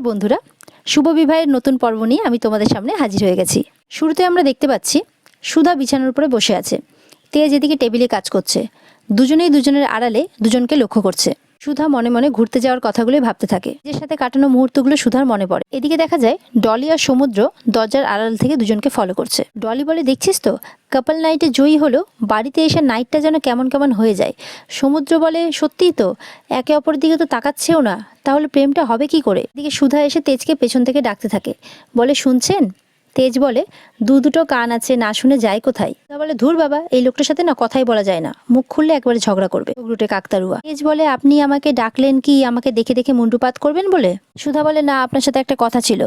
নমস্কার বন্ধুরা, শুভ বিবাহের নতুন পর্ব নিয়ে আমি তোমাদের সামনে হাজির হয়ে গেছি। শুরুতে আমরা দেখতে পাচ্ছি সুধা বিছানার উপরে বসে আছে, তেজ এদিকে টেবিলে কাজ করছে। দুজনেই দুজনের আড়ালে দুজনকে লক্ষ্য করছে। সুধা মনে মনে ঘুরতে যাওয়ার কথাগুলোই ভাবতে থাকে, যে সাথে কাটানো মুহূর্তগুলো সুধার মনে পড়ে। এদিকে দেখা যায় ডলি আর সমুদ্র দরজার আড়াল থেকে দুজনকে ফলো করছে। ডলি বলে, দেখছিস তো কাপল নাইটে জয়ী হলো, বাড়িতে এসে নাইটটা যেন কেমন কেমন হয়ে যায়। সমুদ্র বলে, সত্যিই তো, একে অপরের দিকে তো তাকাচ্ছেও না, তাহলে প্রেমটা হবে কি করে। এদিকে সুধা এসে তেজকে পেছন থেকে ডাকতে থাকে, বলে, শুনছেন? তেজ বলে, দুটো কান আছে, না শুনে যায় কোথায়। তা বলে, ধুর বাবা, এই লোকটার সাথে না কথাই বলা যায় না, মুখ খুললে একবারে ঝগড়া করবে, উগ্রটে কাকতারুয়া। তেজ বলে, আপনি আমাকে ডাকলেন কি আমাকে দেখে দেখে মুন্ডুপাত করবেন বলে? সুধা বলে, না, আপনার সাথে একটা কথা ছিল,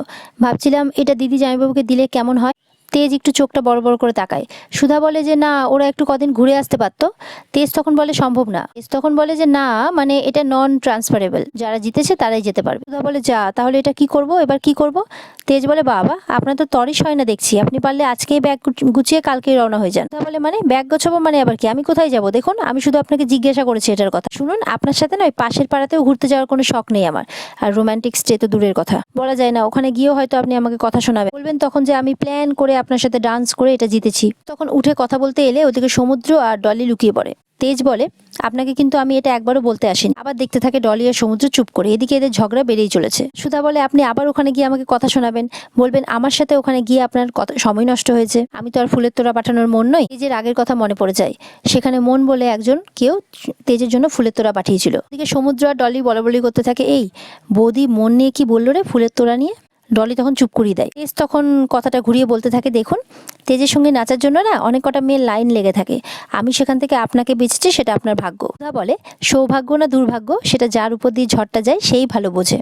ভাবছিলাম এটা দিদি জামাইবাবুকে দিলে কেমন হয়। তেজ একটু চোখটা বড় বড় করে তাকায়। সুধা বলে যে, না, ওরা একটু কদিন ঘুরে আসতে পারতো। তেজ তখন বলে, সম্ভব না। তেজ তখন বলে যে, না, মানে এটা নন ট্রান্সফারেবল, যারা জিতেছে তারাই যেতে পারবে। সুধা বলে, যা, তাহলে এটা কি করব, এবার কি করব? তেজ বলে, বাবা, আপনার তো তরিস হয় না দেখছি, আপনি পারলে আজকেই ব্যাগ গুছিয়ে কালকেই রওনা হয়ে যান। সুধা বলে, মানে ব্যাগ গোছাবো মানে আবার কি, আমি কোথায় যাব? দেখুন, আমি শুধু আপনাকে জিজ্ঞাসা করেছি এটার কথা। শুনুন, আপনার সাথে না ওই পাশের পাড়াতেও ঘুরতে যাওয়ার কোনো শখ নেই আমার, আর রোমান্টিক স্টে তো দূরের কথা, বলা যায় না। ওখানে গিয়েও হয়তো আপনি আমাকে কথা শোনাবেন, বলবেন তখন যে আমি প্ল্যান করে আপনার সাথে ডান্স করে এটা জিতেছি। তখন উঠে কথা বলতে এলে ওদিকে সমুদ্র আর ডলি লুকিয়ে পড়ে। তেজ বলে, আপনাকে কিন্তু আমি এটা একবারও বলতে আসিনি। আবার দেখতে থাকে ডলি আর সমুদ্র চুপ করে। এদিকে এদের ঝগড়া বেড়েই চলেছে। সুধা বলে, আপনি আবার ওখানে গিয়ে আমাকে কথা শোনাবেন, বলবেন আমার সাথে ওখানে গিয়ে আপনার সময় নষ্ট হয়েছে। আমি তো আর ফুলের তোড়া পাঠানোর মন নই। তেজের আগের কথা মনে পড়ে যায়, সেখানে মন বলে একজন কেউ তেজের জন্য ফুলের তোড়া পাঠিয়েছিল। এদিকে সমুদ্র আর ডলি বলাবলি করতে থাকে, এই বৌদি মন নিয়ে কি বললো রে ফুলের তোড়া নিয়ে? ডলি তখন চুপ করিয়ে দেয়। তেজ তখন কথাটা ঘুরিয়ে বলতে থাকে, দেখুন, তেজের সঙ্গে নাচার জন্য না অনেক কটা মেয়ের লাইন লেগে থাকে, আমি সেখান থেকে আপনাকে বেঁচেছি, সেটা আপনার ভাগ্য। সুধা বলে, সৌভাগ্য না দুর্ভাগ্য সেটা যার উপর দিয়ে ঝড়টা যায় সেই ভালো বোঝে।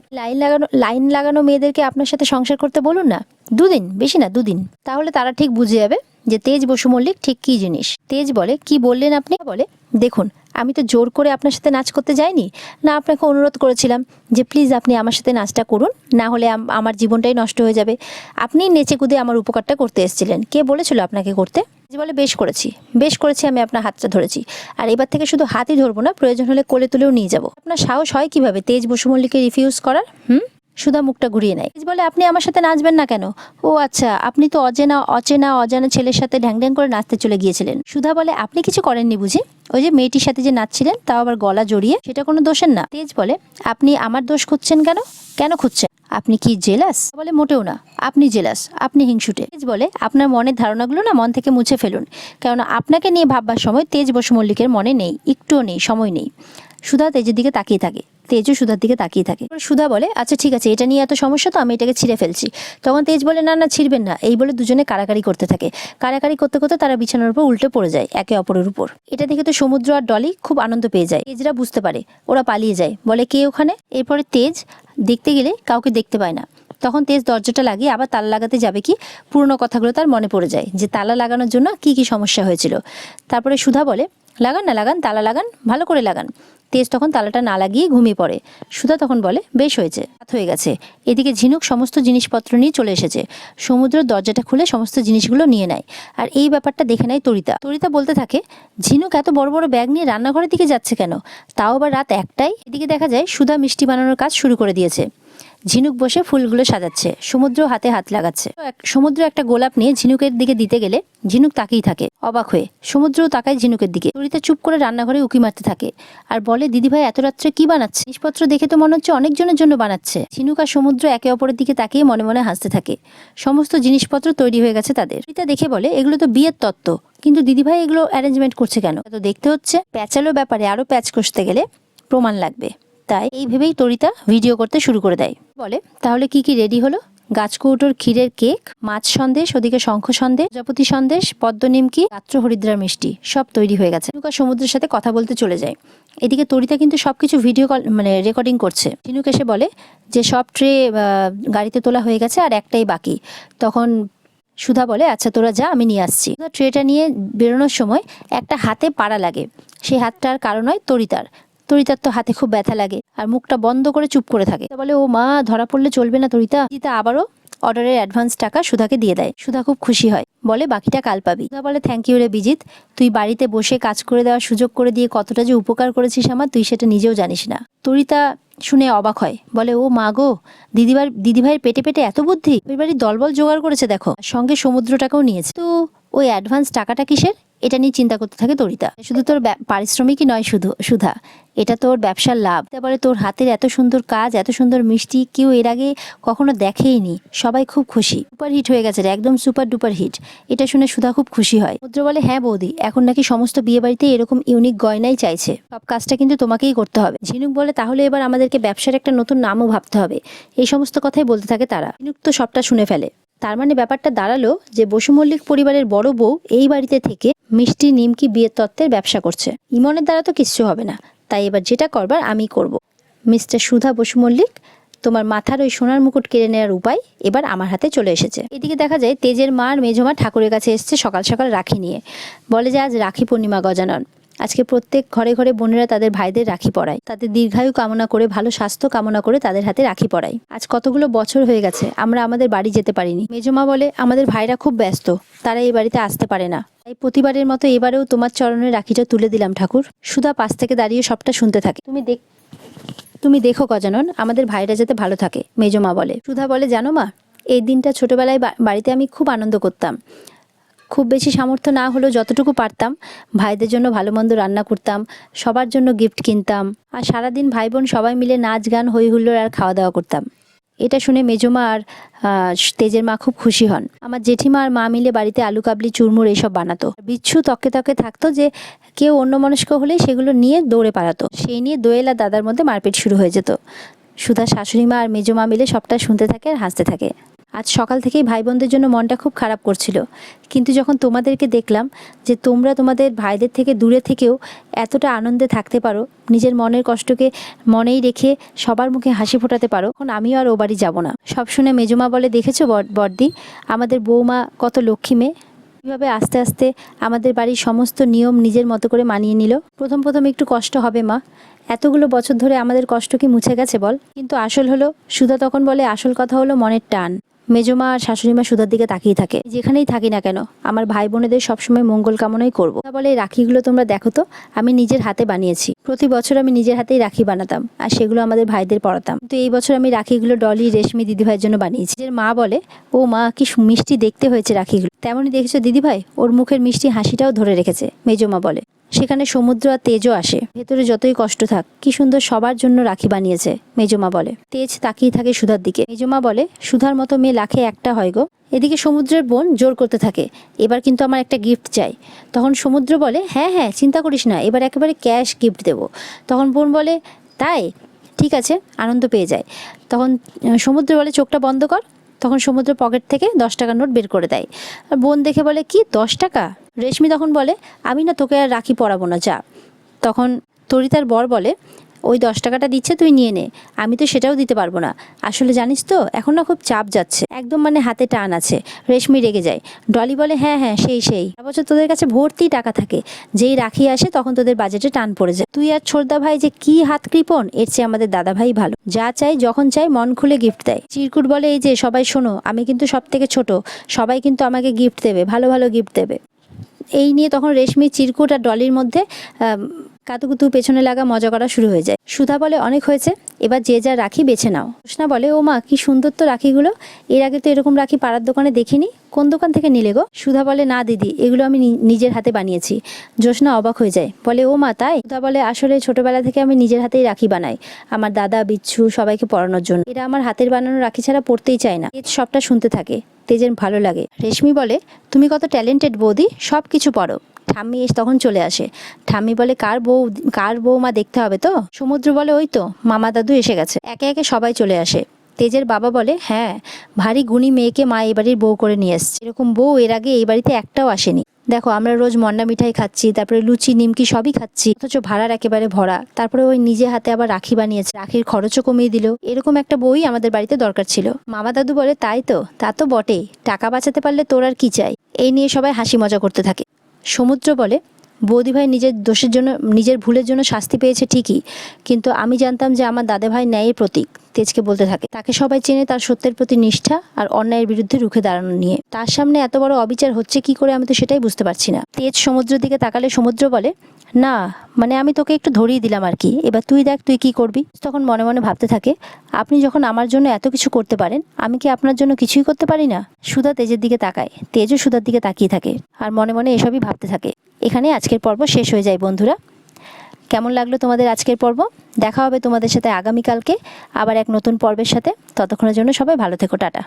লাইন লাগানো মেয়েদেরকে আপনার সাথে সংসার করতে বলুন না, দুদিন, বেশি না 2 দিন, তাহলে তারা ঠিক বুঝে যাবে যে তেজ বসু মল্লিক ঠিক কি জিনিস। তেজ বলে, কি বললেন আপনি? বলে, দেখুন, আমি তো জোর করে আপনার সাথে নাচ করতে যাইনি, না, আপনাকে অনুরোধ করেছিলাম যে প্লিজ আপনি আমার সাথে নাচটা করুন, না হলে আমার জীবনটাই নষ্ট হয়ে যাবে। আপনি নেচে কুদে আমার উপকারটা করতে এসেছিলেন, কে বলেছিল আপনাকে করতে? যে বলে, বেশ করেছি, আমি আপনার হাতটা ধরেছি, আর এবার থেকে শুধু হাতই ধরবো না, প্রয়োজন হলে কোলে তুলেও নিয়ে যাব। আপনার সাহস হয় কিভাবে তেজ বসু মল্লিককে রিফিউজ করার? সুধা মুখটা ঘুরিয়ে নেয়। তেজ বলে, আপনি আমার সাথে নাচবেন না কেন? ও আচ্ছা, আপনি তো অজানা ছেলের সাথে ঢ্যাং ঢ্যাং করে নাচতে চলে গিয়েছিলেন। সুধা বলে, আপনি কিছু করেননি বুঝি? ওই যে মেয়েটির সাথে যে নাচছিলেন, তাও আবার গলা জড়িয়ে, সেটা কোনো দোষের না। তেজ বলে, আপনি আমার দোষ খুঁজছেন কেন? কেন খুঁজছেন? আপনি কি জেলাস? বলে, মোটেও না, আপনি জেলাস, আপনি হিংসুটে। তেজ বলে, আপনার মনের ধারণাগুলো না মন থেকে মুছে ফেলুন, কেননা আপনাকে নিয়ে ভাববার সময় তেজ বসু মল্লিকের মনে নেই, একটুও নেই, সময় নেই। সুধা তেজের দিকে তাকিয়ে থাকে, তেজও সুধার দিকে তাকিয়ে থাকে। সুধা বলে, আচ্ছা ঠিক আছে, এটা নিয়ে এত সমস্যা তো আমি এটাকে ছিঁড়ে ফেলছি। তখন তেজ বলে, না না, ছিঁড়বেন না, এই বলে দুজনে কাড়াকাড়ি করতে থাকে। কাড়াকাড়ি করতে করতে তারা বিছানার উপর উল্টে পড়ে যায় একে অপরের উপর। এটা দেখে তো সমুদ্র আর ডলি খুব আনন্দ পেয়ে যায়। তেজরা বুঝতে পারে, ওরা পালিয়ে যায়, বলে, কে ওখানে? এরপরে তেজ দেখতে গেলে কাউকে দেখতে পায় না। তখন তেজ দরজাটা লাগিয়ে আবার তালা লাগাতে যাবে কি, পুরনো কথাগুলো তার মনে পড়ে যায়, যে তালা লাগানোর জন্য কি কি সমস্যা হয়েছিল। তারপরে সুধা বলে, লাগান, তালা লাগান, ভালো করে লাগান। তেজ তখন তালাটা না লাগিয়ে ঘুমিয়ে পড়ে। সুধা তখন বলে, বেশ হয়েছে, রাত হয়ে গেছে। এদিকে ঝিনুক সমস্ত জিনিসপত্র নিয়ে চলে এসেছে। সমুদ্র দরজাটা খুলে সমস্ত জিনিসগুলো নিয়ে নেয়, আর এই ব্যাপারটা দেখে নেয় তরিতা। তরিতা বলতে থাকে, ঝিনুক এত বড় বড় ব্যাগ নিয়ে রান্নাঘরের দিকে যাচ্ছে কেন, তাও আবার রাত 1টায়? এদিকে দেখা যায় সুধা মিষ্টি বানানোর কাজ শুরু করে দিয়েছে। ঝিনুক বসে ফুলগুলো সাজাচ্ছে, সমুদ্র হাতে হাত লাগাচ্ছে। সমুদ্র একটা গোলাপ নিয়ে ঝিনুকের দিকে দিতে গেলে ঝিনুক তাকিয়ে থাকে অবাক হয়ে। সমুদ্রও তাকায় ঝিনুকের দিকে। তরিতা চুপ করে রান্নাঘরে উকি মারতে থাকে আর বলে, দিদিভাই এত রাত্রে কি বানাচ্ছে? জিনিসপত্র দেখে তো মনে হচ্ছে অনেকজনের জন্য বানাচ্ছে। ঝিনুক আর সমুদ্র একে অপরের দিকে তাকিয়ে মনে মনে হাসতে থাকে। সমস্ত জিনিসপত্র তৈরি হয়ে গেছে তাদের। তরিতা দেখে বলে, এগুলো তো বিয়ের তত্ত্ব, কিন্তু দিদিভাই এগুলো অ্যারেঞ্জমেন্ট করছে কেন? তো দেখতে হচ্ছে প্যাচালো ব্যাপারে আরো প্যাচ কষতে গেলে প্রমাণ লাগবে, তাই এই ভেবেই তরিতা ভিডিও করতে শুরু করে দেয়। বলে, তাহলে কি কি রেডি হলো? গাছকৌটোর ক্ষীরের কেক, মাছ সন্দেশ, ওদিকে শঙ্খ সন্দেশ, প্রজাপতি সন্দেশ, পদ্ম নিমকি, রাত্র হরিদ্রার মিষ্টি, সব তৈরি হয়ে গেছে। ঝিনুক সমুদ্রের সাথে কথা বলতে চলে যায়। এদিকে তরিতা কিন্তু সবকিছু ভিডিও কল রেকর্ডিং করছে। ঝিনুক এসে বলে যে সব ট্রে গাড়িতে তোলা হয়ে গেছে, আর একটাই বাকি। তখন সুধা বলে, আচ্ছা তোরা যা, আমি নিয়ে আসছি। ট্রেটা নিয়ে বেরোনোর সময় একটা হাতে পাড়া লাগে, সেই হাতটার কারণ হয় তরিতার তো হাতে খুব ব্যথা লাগে, আর মুখটা বন্ধ করে চুপ করে থাকে। বলে, ও মা, ধরা পড়লে চলবে না তরিতা। আবারও অর্ডারের অ্যাডভান্স টাকা সুধাকে দিয়ে দেয়। সুধা খুব খুশি হয়, বলে, বাকিটা কাল পাবি। সুধা বলে, থ্যাংক ইউ রে বিজিত, তুই বাড়িতে বসে কাজ করে দেওয়ার সুযোগ করে দিয়ে কতটা যে উপকার করেছিস আমার, তুই সেটা নিজেও জানিস না। তরিতা শুনে অবাক হয়, বলে ও মা গো, দিদিভাইয়ের পেটে পেটে এত বুদ্ধি, ওই বাড়ির দলবল জোগাড় করেছে দেখো, সঙ্গে সমুদ্রটাকেও নিয়েছে। তো ওই অ্যাডভান্স টাকাটা কিসের, এটা নিয়ে চিন্তা করতে থাকে তরিতা। শুধু তোর পারিশ্রমিকই নয় সুধা, এটা তোর ব্যবসার লাভ। তারপরে তোর হাতের এত সুন্দর কাজ, এত সুন্দর মিষ্টি কেউ এর আগে কখনো দেখেইনি, সবাই খুব খুশি, সুপার হিট হয়ে গেছে রে, একদম সুপার ডুপার হিট। এটা শুনে সুধা খুব খুশি হয়। সমুদ্র বলে, হ্যাঁ বৌদি, এখন নাকি সমস্ত বিয়ে বাড়িতে এরকম ইউনিক গয়নাই চাইছে, সব কাজটা কিন্তু তোমাকেই করতে হবে। ঝিনুক বলে, তাহলে এবার আমাদেরকে ব্যবসার একটা নতুন নামও ভাবতে হবে। এই সমস্ত কথাই বলতে থাকে তারা। ঝিনুক তো সবটা শুনে ফেলে। তার মানে ব্যাপারটা দাঁড়ালো যে বসু মল্লিক পরিবারের বড় বউ এই বাড়িতে থেকে মিষ্টি নিমকি বিয়ের তত্ত্বের ব্যবসা করছে। ইমনের দ্বারা তো কিচ্ছু হবে না, তাই এবার যেটা করবার আমি করব। মিস্টার সুধা বসু মল্লিক, তোমার মাথার ওই সোনার মুকুট কেড়ে নেওয়ার উপায় এবার আমার হাতে চলে এসেছে। এদিকে দেখা যায় তেজের মা আর মেজমা ঠাকুরের কাছে এসছে সকাল সকাল রাখি নিয়ে। বলে যে আজ রাখি পূর্ণিমা গজানন, আজকে প্রত্যেক ঘরে ঘরে বোনেরা তাদের ভাইদের রাখি পরায়, তাদের দীর্ঘায়ু কামনা করে, ভালো স্বাস্থ্য কামনা করে তাদের হাতে রাখি পরায়। আজ কতগুলো বছর হয়ে গেছে আমরা আমাদের বাড়ি যেতে পারিনি। মেজমা বলে, আমাদের ভাইরা খুব ব্যস্ত, তারা এই বাড়িতে আসতে পারে না, তাই প্রতিবারের মতো এবারেও তোমার চরণে রাখিটা তুলে দিলাম ঠাকুর। সুধা পাশ থেকে দাঁড়িয়ে সবটা শুনতে থাকে। তুমি দেখো গজানন, আমাদের ভাইরা যাতে ভালো থাকে, মেজমা বলে। সুধা বলে, জানো মা, এই দিনটা ছোটবেলায় বাড়িতে আমি খুব আনন্দ করতাম। খুব বেশি সামর্থ্য না হলেও যতটুকু পারতাম ভাইদের জন্য ভালো মন্দ রান্না করতাম, সবার জন্য গিফট কিনতাম, আর সারাদিন ভাই বোন সবাই মিলে নাচ গান হই হুল্লোড় আর খাওয়া দাওয়া করতাম। এটা শুনে মেজমা আর তেজের মা খুব খুশি হন। আমার জেঠিমা আর মা মিলে বাড়িতে আলু কাবলি চুরমুর এসব বানাতো। বিচ্ছু তকে তকে থাকতো যে কেউ অন্যমনস্ক হলেই সেগুলো নিয়ে দৌড়ে পালাতো, সেই নিয়ে দোয়েল আর দাদার মধ্যে মারপিট শুরু হয়ে যেত। সুধা শাশুড়ি মা আর মেজমা মিলে সবটা শুনতে থাকে আর হাসতে থাকে। আজ সকাল থেকেই ভাই বোনদের জন্য মনটা খুব খারাপ করছিল, কিন্তু যখন তোমাদেরকে দেখলাম যে তোমরা তোমাদের ভাইদের থেকে দূরে থেকেও এতটা আনন্দে থাকতে পারো, নিজের মনের কষ্টকে মনেই রেখে সবার মুখে হাসি ফোটাতে পারো, এখন আমিও আর ও বাড়ি যাবো না। সব শুনে মেজমা বলে, দেখেছো বড়দি, আমাদের বৌমা কত লক্ষ্মী মেয়ে, কীভাবে আস্তে আস্তে আমাদের বাড়ির সমস্ত নিয়ম নিজের মতো করে মানিয়ে নিল। প্রথম প্রথম একটু কষ্ট হবে মা, এতগুলো বছর ধরে আমাদের কষ্ট কি মুছে গেছে বল? কিন্তু আসল হলো, সুধা তখন বলে, আসল কথা হলো মনের টান। মেজমা আর শাশুড়িমা সুধার দিকে তাকিয়ে থাকে। যেখানেই থাকি না কেন আমার ভাই বোনেদের সবসময় মঙ্গল কামনাই করবো। বলে, এই রাখিগুলো তোমরা দেখো তো, আমি নিজের হাতে বানিয়েছি। প্রতি বছর আমি নিজের হাতেই রাখি বানাতাম আর সেগুলো আমাদের ভাইদের পরাতাম, কিন্তু এই বছর আমি রাখিগুলো ডলি রেশমি দিদিভাইয়ের জন্য বানিয়েছি। এর মা বলে, ও মা, কি মিষ্টি দেখতে হয়েছে রাখিগুলো। তেমনই দেখেছো দিদিভাই, ওর মুখের মিষ্টি হাসিটাও ধরে রেখেছে। মেজমা বলে, সেখানে সমুদ্র আর তেজও আসে, ভেতরে যতই কষ্ট থাক কি সুন্দর সবার জন্য রাখি বানিয়েছে। মেজমা বলে। তেজ তাকিয়ে থাকে সুধার দিকে। মেজমা বলে, সুধার মতো মেয়ে লাখে একটা হয় গো। এদিকে সমুদ্রের বোন জোর করতে থাকে, এবার কিন্তু আমার একটা গিফট চাই। তখন সমুদ্র বলে, হ্যাঁ হ্যাঁ, চিন্তা করিস না, এবার একেবারে ক্যাশ গিফট দেবো। তখন বোন বলে, তাই ঠিক আছে, আনন্দ পেয়ে যায়। তখন সমুদ্র বলে, চোখটা বন্ধ কর। তখন সমুদ্র পকেট থেকে 10 টাকার নোট বের করে দেয়। আর বোন দেখে বলে, কি 10 টাকা? রেশমি তখন বলে, আমি না তোকে আর রাখি পরাবো না, যা। তখন তরিতার বর বলে, ওই 10 টাকাটা দিচ্ছে, তুই নিয়ে নে, আমি তো সেটাও দিতে পারবো না। আসলে জানিস তো এখন না খুব চাপ যাচ্ছে, একদম মানে হাতে টান আছে। রেশমি রেগে যায়। ডলি বলে, হ্যাঁ হ্যাঁ, সেই বছর তোদের কাছে ভর্তি টাকা থাকে, যেই রাখি আসে তখন তোদের বাজেটে টান পড়ে যায়। তুই আর ছোটদা ভাই যে কি হাত কৃপণ, এর চেয়ে আমাদের দাদা ভাই ভালো, যা চাই যখন চাই মন খুলে গিফট দেয়। চিরকুট বলে, এই যে সবাই শোনো, আমি কিন্তু সব থেকে ছোট, সবাই কিন্তু আমাকে গিফট দেবে, ভালো ভালো গিফট দেবে। এই নিয়ে তখন রেশমি, চিরকুট আর ডলির মধ্যে কাতুকুতু পেছনে লাগা মজা করা শুরু হয়ে যায়। সুধা বলে, অনেক হয়েছে, এবার যে যা রাখি বেছে নাও। জোসনা বলে, ও মা, কি সুন্দর তো রাখিগুলো, এর আগে তো এরকম রাখি পাড়ার দোকানে দেখিনি, কোন দোকান থেকে নিলে গো? সুধা বলে, না দিদি, এগুলো আমি নিজের হাতে বানিয়েছি। জোসনা অবাক হয়ে যায়, বলে, ও মা তাই? সুধা বলে, আসলে ছোটবেলা থেকে আমি নিজের হাতেই রাখি বানাই, আমার দাদা বিচ্ছু সবাইকে পরানোর জন্য। এরা আমার হাতের বানানো রাখি ছাড়া পড়তেই চায় না। তেজ সবটা শুনতে থাকে, তেজের ভালো লাগে। রেশমি বলে, তুমি কত ট্যালেন্টেড বৌদি, সব কিছু পারো। ঠাম্মি তখন চলে আসে। ঠাম্মি বলে, কার বৌমা দেখতে হবে তো? সমুদ্র বলে, ওই তো মামা দাদু এসে গেছে। একে একে সবাই চলে আসে। তেজের বাবা বলে, হ্যাঁ, ভারী গুণী মেয়েকে মা এই বাড়ির বউ করে নিয়ে এসছে, এরকম বউ এর আগে এই বাড়িতে একটাও আসেনি। দেখো, আমরা রোজ মন্ডা মিঠাই খাচ্ছি, তারপরে লুচি নিমকি সবই খাচ্ছি, অথচ ভাড়ার একেবারে ভরা। তারপরে ওই নিজে হাতে আবার রাখি বানিয়েছে, রাখির খরচও কমিয়ে দিল। এরকম একটা বই আমাদের বাড়িতে দরকার ছিল। মামা দাদু বলে, তাই তো, তা তো বটেই, টাকা বাঁচাতে পারলে তোর আর কি চাই। এই নিয়ে সবাই হাসি মজা করতে থাকে। সমুদ্র বলে, বৌদি ভাই নিজের দোষের জন্য, নিজের ভুলের জন্য শাস্তি পেয়েছে ঠিকই, কিন্তু আমি জানতাম যে আমার দাদা ভাই ন্যায়ের প্রতীক। তেজকে বলতে থাকে, তাকে সবাই চেনে তার সত্যের প্রতি নিষ্ঠা আর অন্যায়ের বিরুদ্ধে রুখে দাঁড়ানো নিয়ে। তার সামনে এত বড় অবিচার হচ্ছে কি করে, আমি তো সেটাই বুঝতে পারছি না। তেজ সমুদ্রের দিকে তাকালে সমুদ্র বলে, না মানে আমি তোকে একটু ধরিয়ে দিলাম আর কি, এবার তুই দেখ তুই কি করবি। তখন মনে মনে ভাবতে থাকে, আপনি যখন আমার জন্য এত কিছু করতে পারেন, আমি কি আপনার জন্য কিছুই করতে পারি না। সুধা তেজের দিকে তাকায়, তেজও সুধার দিকে তাকিয়ে থাকে আর মনে মনে এসবই ভাবতে থাকে। এখানে আজকের পর্ব শেষ হয়ে যায় বন্ধুরা। কেমন লাগলো তোমাদের আজকের পর্ব? দেখা হবে তোমাদের সাথে আগামীকালকে আবার এক নতুন পর্বের সাথে। ততক্ষণের জন্য সবাই ভালো থেকো, টাটা।